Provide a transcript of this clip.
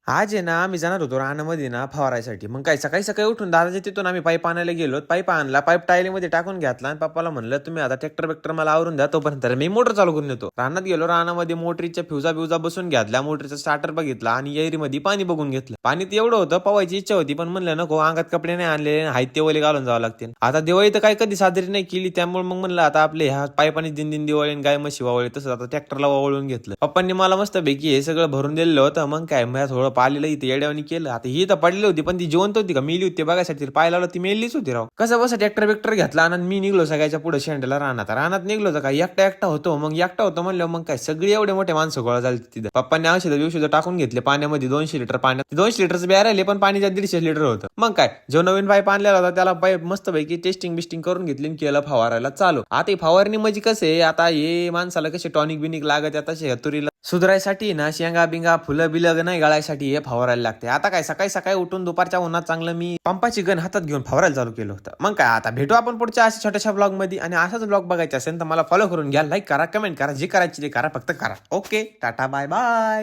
आज आहे ना आम्ही जाणार होतो रानामध्ये ना फवारायसाठी. मग काय सकाळी सकाळी उठून दादाच्या तिथून आम्ही पाईप आणायला गेलो. पाईप आणला, पाईप टायलीमध्ये टाकून घेतला आणि पप्पाला म्हणलं तुम्ही आता ट्रॅक्टर मला आवरून द्या, तोपर्यंत मी मोटर चालू करून येतो. रानात गेलो, रानामध्ये मोटरीच्या फ्युजा बसून घेतल्या, मोटरीचा स्टार्टर बघितला आणि येरीमध्ये पाणी बघून घेतलं. पाणी तर एवढं होतं, पवायची इच्छा होती पण म्हणलं नको, अंगात कपडे नाही आणले, हाय ते ओले घालून जावं लागतील. आता दिवाळी तर काय कधी साजरी नाही केली, त्यामुळे मग म्हणलं आता आपले ह्या पाईपाने दिन दिवाळी गाय म्हशी वावळी, तसंच आता ट्रॅक्टरला वावळून घेतलं. पप्पांनी मला मस्त पैकी हे सगळं भरून दिलेलं होतं. मग काय मी थोडं पाहिलेलं इथे येड्यावानी केलं. आता ही तर पडली होती पण ती जिवंत होती का मेली होती बघायसाठी पाहायला ती मेलीच होती राव. कसं बस ट्रॅक्टर घेतला आणि मी निघलो सगळ्याच्या पुढे शेंडला रानात निघलो तर काय एकटा होतो. मग एकटा होतो म्हणलं मग काय सगळी एवढे मोठे माणसं गोळा झाली तिथं. पप्पांनी औषध टाकून घेतले पाण्यामध्ये 200 लिटर पाण्यात. 200 लिटरचं बॅर राहिले पण पाणी 150 लिटर होतं. मग काय जो नवीन पाईप आणलेला होता त्याला पाईप मस्त पैकी टेस्टिंग करून घेतली आणि केलं फवारायला चालू. आता ही फवारणी म्हणजे कसं आहे, आता हे माणसाला कसे टॉनिक बिनिक लागत आता शेतुरीला सुधारायसाठी ना शेंगा बिंगा फुलं बिलं नाही गळायसाठी हे फवारायला लागते. आता काय सकाळी सकाळी उठून दुपारच्या उन्हात चांगलं मी पंपाची गन हातात घेऊन फवारायला चालू केलं होतं. मग काय आता भेटू आपण पुढच्या अशा छोट्याशा ब्लॉग मध्ये. आणि असाच ब्लॉग बघायचा असेल तर मला फॉलो करून घ्या, लाईक करा, कमेंट करा, जे करायची ते करा, फक्त करा. Okay, tata, bye bye.